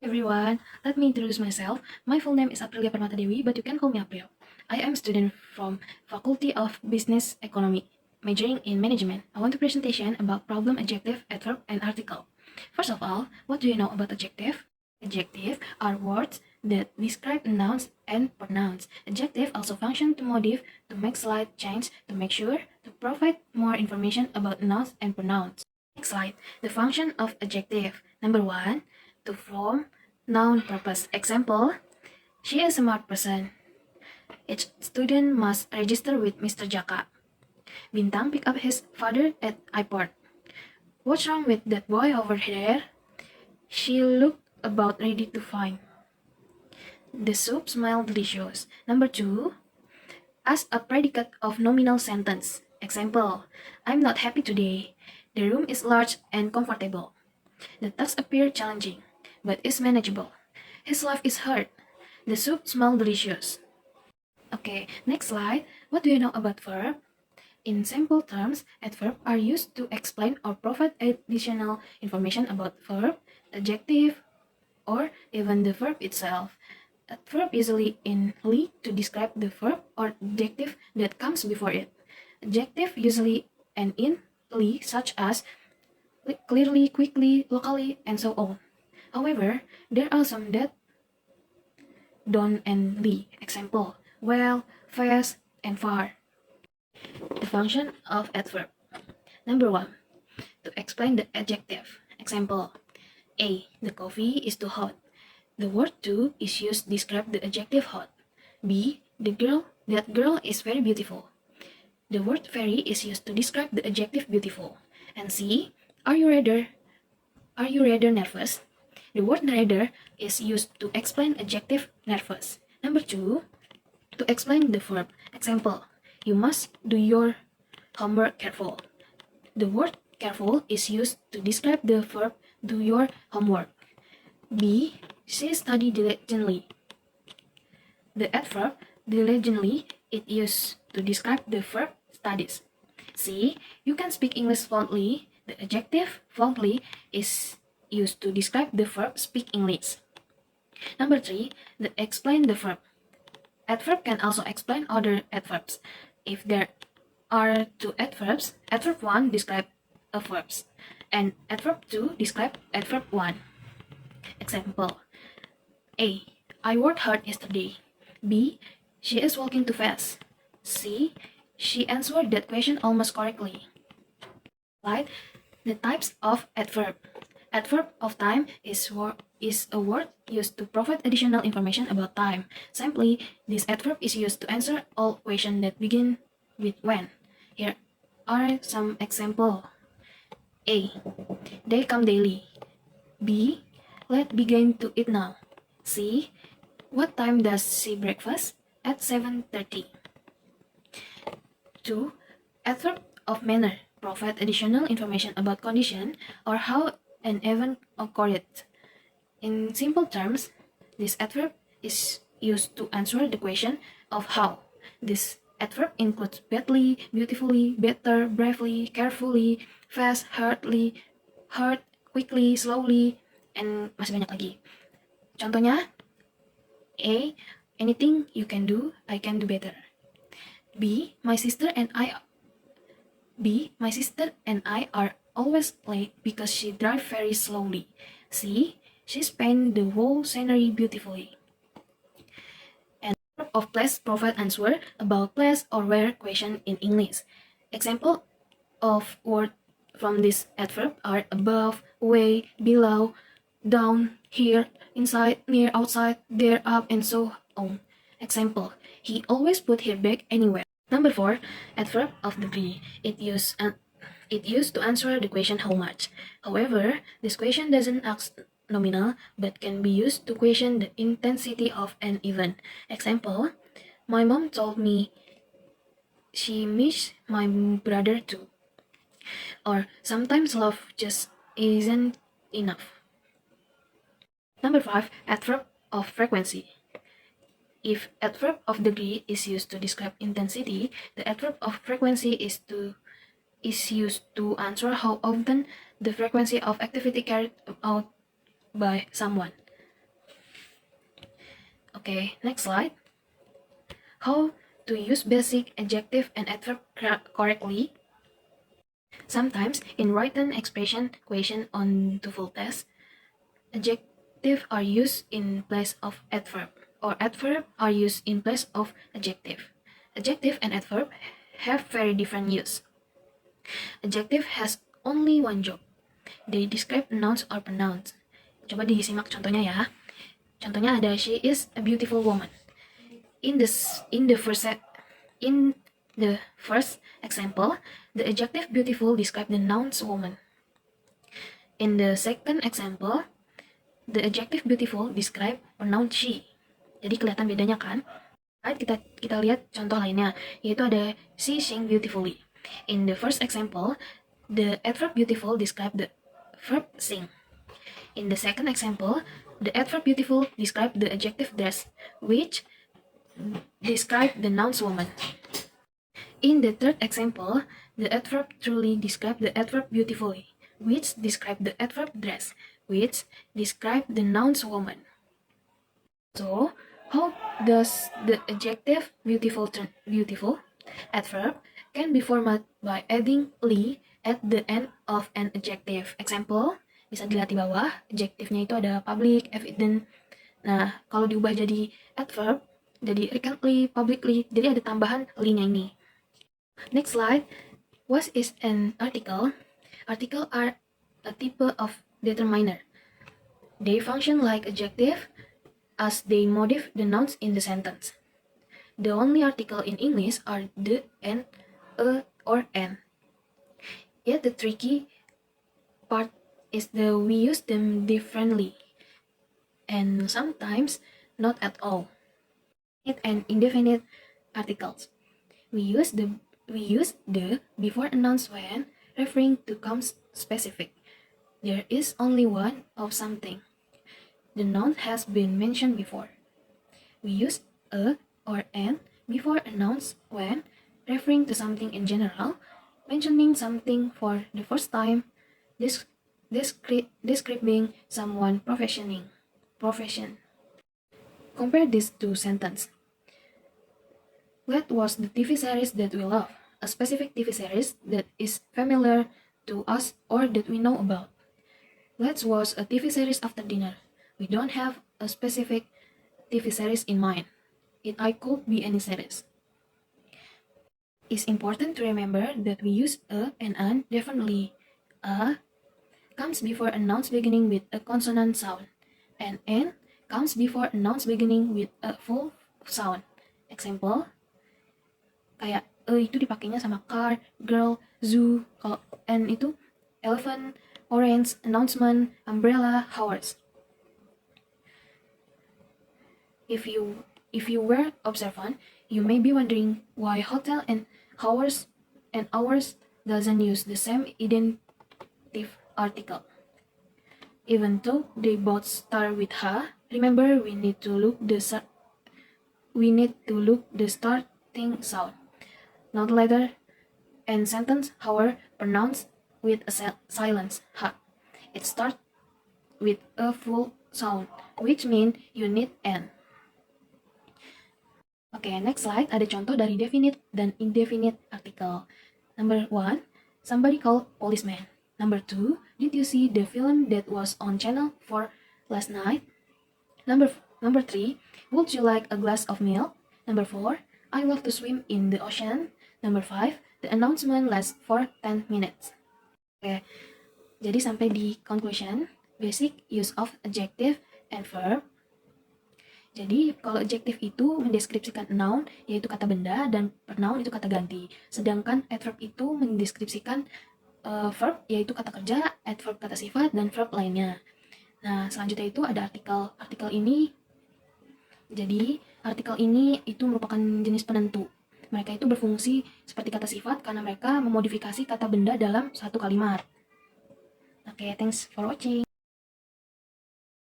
Everyone, let me introduce myself. My full name is Aprilia Permata Dewi, but you can call me April. I am a student from Faculty of Business Economy, majoring in management. I want a presentation about problem, adjective, adverb, and article. First of all, what do you know about adjective? Adjective are words that describe nouns and pronouns. Adjective also function to modify, to make slight change, to make sure, to provide more information about nouns and pronouns. Next slide. The function of adjective. Number one, to form noun purpose. Example, she is a smart person. Each student must register with Mr. Jaka. Bintang pick up his father at airport. What's wrong with that boy over there? She looked about ready to find. The soup smelled delicious. Number two, as a predicate of nominal sentence. Example, I'm not happy today. The room is large and comfortable. The task appeared challenging, but is manageable. His life is hard. The soup smelled delicious. Okay, next slide. What do you know about verb? In simple terms, adverbs are used to explain or provide additional information about verb, adjective, or even the verb itself. Adverb usually in li to describe the verb or adjective that comes before it. Adjective usually end in li, such as clearly, quickly, locally, and so on. However, there are some that don't end li. Example, well, fast, and far. The function of adverb. Number one, to explain the adjective. Example, A. The coffee is too hot. The word too is used to describe the adjective hot. B. That girl is very beautiful. The word very is used to describe the adjective beautiful. And C. Are you rather nervous? The word rather is used to explain adjective nervous. Number two, to explain the verb. Example, you must do your homework careful. The word careful is used to describe the verb do your homework. B. She studied diligently. The adverb diligently is used to describe the verb studies. C. You can speak English fluently. The adjective fluently is used to describe the verb speak English. Number three, the explain the verb. Adverb can also explain other adverbs. If there are two adverbs, adverb 1 describe a verb, and adverb 2 describe adverb 1. Example, A. I worked hard yesterday. B. She is walking too fast. C. She answered that question almost correctly. Right? The types of adverb. Adverb of time is a word used to provide additional information about time. Simply, this adverb is used to answer all questions that begin with when. Here are some examples. A. They come daily. B. Let's begin to eat now. C. What time does she breakfast? At 7:30. 2. Adverb of manner provide additional information about condition or how an event occurred. In simple terms, this adverb is used to answer the question of how. This adverb includes badly, beautifully, better, bravely, carefully, fast, hardly, hard, quickly, slowly, and masih banyak lagi. Contohnya, A. Anything you can do, I can do better. B. My sister and I are always late because she drives very slowly. C. She's painted the whole scenery beautifully. And of place provide answer about place or where question in English. Example of word from this adverb are above, way, below, down, here, inside, near, outside, there, up, and so on. Example, he always put her bag anywhere. Number 4, adverb of degree. It used to answer the question how much. However, this question doesn't ask nominal but can be used to question the intensity of an event. Example, my mom told me she missed my brother too. Or sometimes love just isn't enough. Number 5, adverb of frequency. If adverb of degree is used to describe intensity, the adverb of frequency is used to answer how often the frequency of activity carried out by someone. Okay, next slide. How to use basic adjective and adverb correctly. Sometimes in written expression question on TOEFL test, adjective are used in place of adverb, or adverb are used in place of adjective. Adjective and adverb have very different use. Adjective has only one job. They describe nouns or pronouns. Coba disimak contohnya ya. Contohnya ada she is a beautiful woman. In the first example, the adjective beautiful describe the nouns woman. In the second example, the adjective beautiful describe pronoun she. Jadi kelihatan bedanya kan? Kita lihat contoh lainnya, yaitu ada she sing beautifully. In the first example, the adverb beautiful describe the verb sing. In the second example, the adverb beautiful describe the adjective dress, which describe the nouns woman. In the third example, the adverb truly describe the adverb beautifully, which describe the adverb dress, which describe the nouns woman. So, how does the adjective beautiful adverb can be formatted by adding "ly" at the end of an adjective. Example, bisa dilihat di bawah, adjektifnya itu ada public, evident. Nah, kalau diubah jadi adverb, jadi recently, publicly, jadi ada tambahan ly-nya ini. Next slide. What is an article? Article are a type of determiner. They function like adjective as they modify the nouns in the sentence. The only article in English are the, and, a, or an. Yet the tricky part is that we use them differently, and sometimes not at all. And indefinite articles. We use the before a noun when referring to comes specific. There is only one of something. The noun has been mentioned before. We use a or an before a noun when referring to something in general, mentioning something for the first time, describing someone profession. Compare these two sentences. What was the TV series that we love? A specific TV series that is familiar to us or that we know about. Let's watch a TV series after dinner. We don't have a specific TV series in mind. I could be any series. It's important to remember that we use a and an differently. A comes before a noun beginning with a consonant sound, and an comes before a noun beginning with a full sound. Example, kayak itu dipakainya sama car, girl, zoo. Kalau and itu elephant, orange, announcement, umbrella, hours. If you were observant, you may be wondering why hotel and hours doesn't use the same identificative article. Even though they both start with ha, remember we need to look the starting sound, not letter, and sentence hour pronounced with a silence ha. It starts with a full sound, which means you need an. Oke, next slide ada contoh dari definite dan indefinite article. Number 1, somebody called policeman. Number 2, did you see the film that was on channel 4 last night? Number 3, would you like a glass of milk? Number 4, I love to swim in the ocean. Number 5, the announcement lasts for 10 minutes. Oke, jadi sampai di conclusion, basic use of adjective and verb. Jadi kalau adjective itu mendeskripsikan noun, yaitu kata benda, dan pronoun itu kata ganti. Sedangkan adverb itu mendeskripsikan verb, yaitu kata kerja, adverb kata sifat, dan verb lainnya. Nah, selanjutnya itu ada artikel. Artikel ini, jadi artikel ini itu merupakan jenis penentu. Mereka itu berfungsi seperti kata sifat karena mereka memodifikasi kata benda dalam satu kalimat. Oke, thanks for watching.